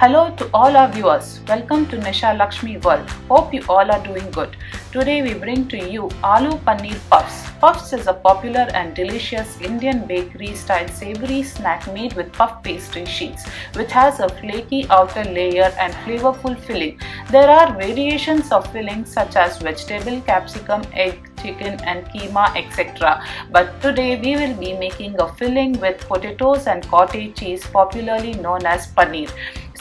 Hello to all our viewers. Welcome to Nisha Lakshmi world. Hope you all are doing good. Today we bring to you Aloo Paneer Puffs. Puffs is a popular and delicious Indian bakery style savory snack made with puff pastry sheets, which has a flaky outer layer and flavorful filling. There are variations of fillings such as vegetable, capsicum, egg, chicken and keema, etc. But today we will be making a filling with potatoes and cottage cheese, popularly known as paneer.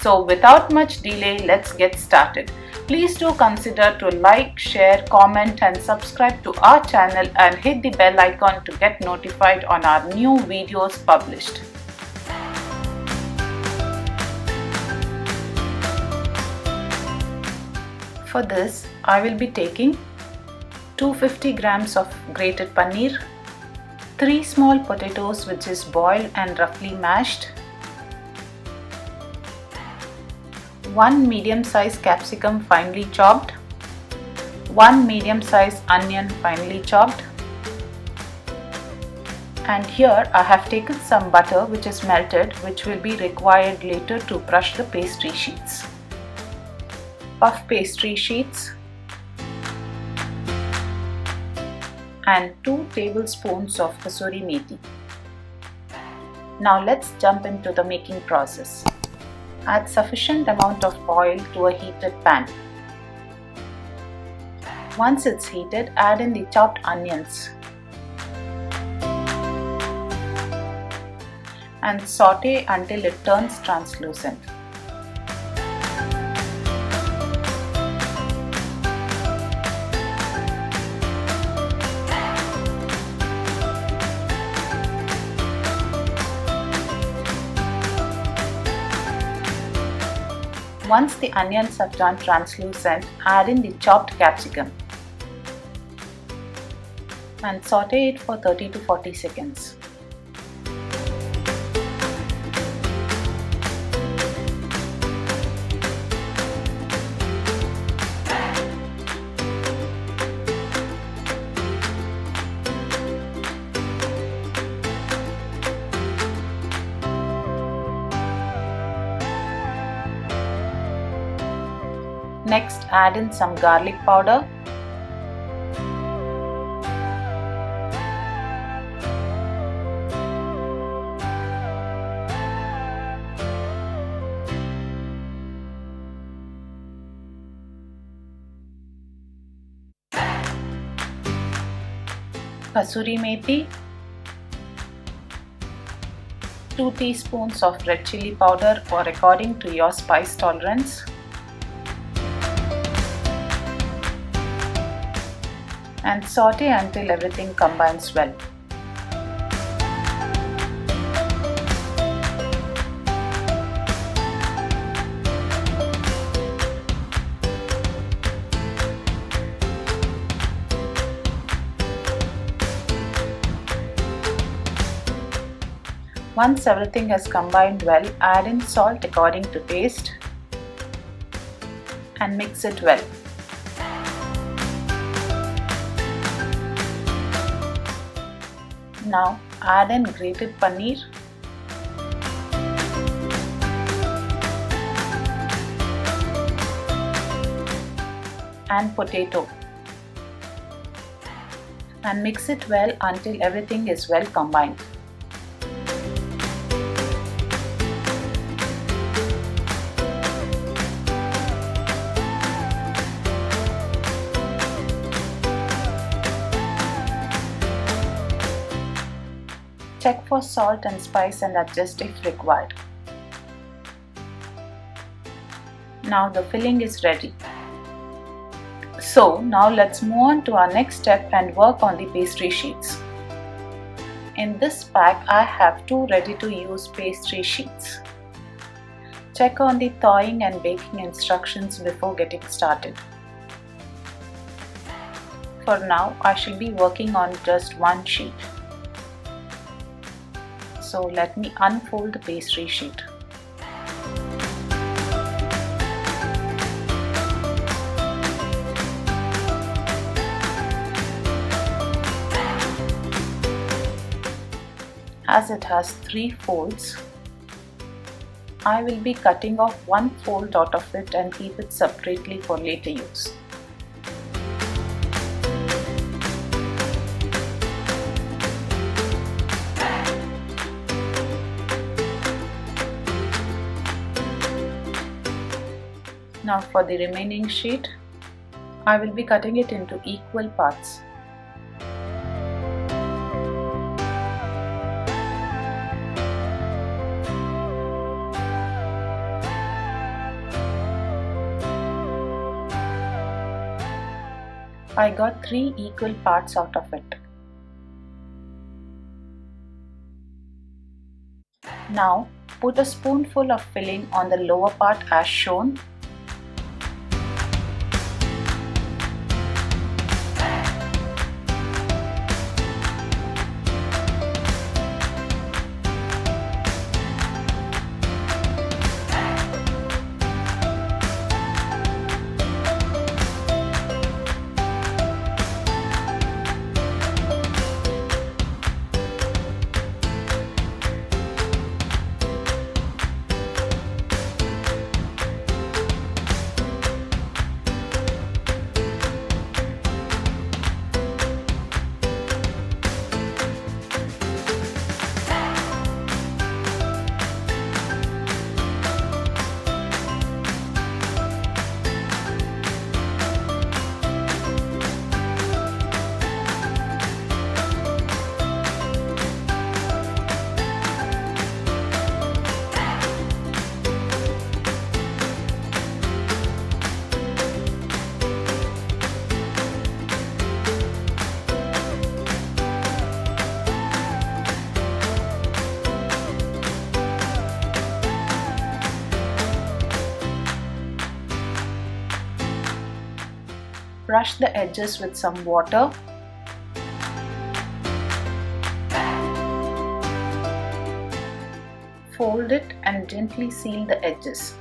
So without much delay, let's get started. Please do consider to like, share, comment and subscribe to our channel and hit the bell icon to get notified on our new videos published. For this, I will be taking 250 grams of grated paneer, 3 small potatoes which is boiled and roughly mashed, 1 medium-sized capsicum finely chopped, 1 medium-sized onion finely chopped, and here I have taken some butter which is melted, which will be required later to brush the pastry sheets. Puff pastry sheets and 2 tablespoons of kasuri methi. Now let's jump into the making process. Add sufficient amount of oil to a heated pan. Once it's heated, add in the chopped onions and saute until it turns translucent. Once the onions have turned translucent, add in the chopped capsicum and saute it for 30 to 40 seconds. Next, add in some garlic powder, kasuri methi, 2 teaspoons of red chili powder or according to your spice tolerance, and saute until everything combines well. Once everything has combined well, add in salt according to taste and mix it well. Now add in grated paneer and potato and mix it well until everything is well combined. Check for salt and spice and adjust if required. Now the filling is ready. So now let's move on to our next step and work on the pastry sheets. In this pack I have 2 ready to use pastry sheets. Check on the thawing and baking instructions before getting started. For now I shall be working on just one sheet. So let me unfold the pastry sheet. As it has 3 folds, I will be cutting off one fold out of it and keep it separately for later use. Now for the remaining sheet, I will be cutting it into equal parts. I got 3 equal parts out of it. Now put a spoonful of filling on the lower part as shown. Brush the edges with some water. Fold it and gently seal the edges.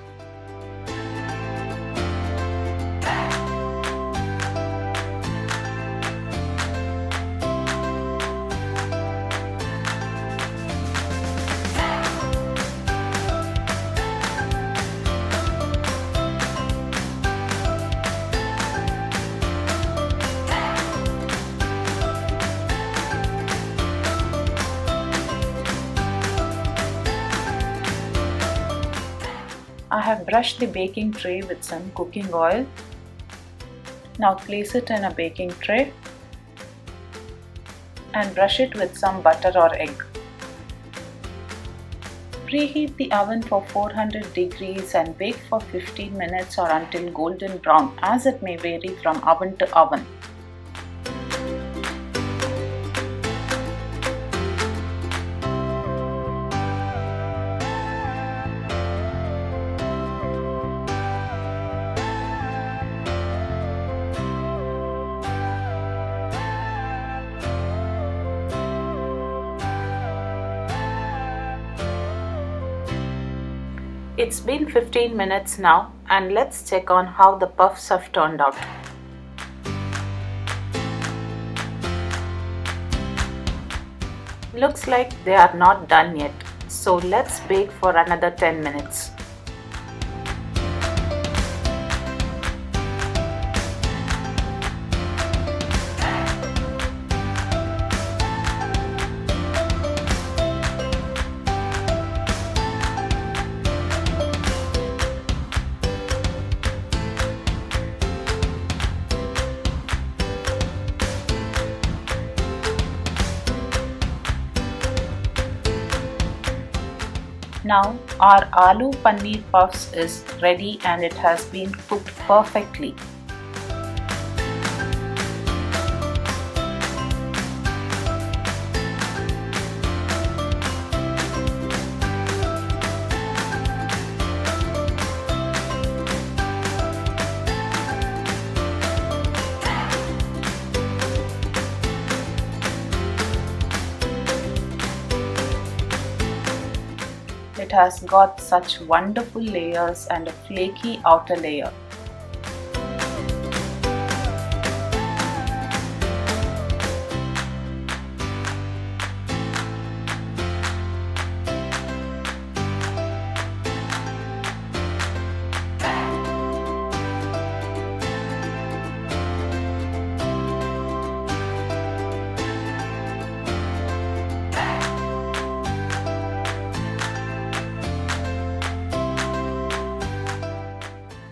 I have brushed the baking tray with some cooking oil. Now place it in a baking tray and brush it with some butter or egg. Preheat the oven for 400 degrees and bake for 15 minutes or until golden brown, as it may vary from oven to oven. It's been 15 minutes now, and let's check on how the puffs have turned out. Looks like they are not done yet, so let's bake for another 10 minutes. Now our Aloo Paneer Puffs is ready and it has been cooked perfectly. It has got such wonderful layers and a flaky outer layer.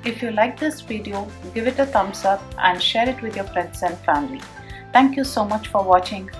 If you like this video, give it a thumbs up and share it with your friends and family. Thank you so much for watching.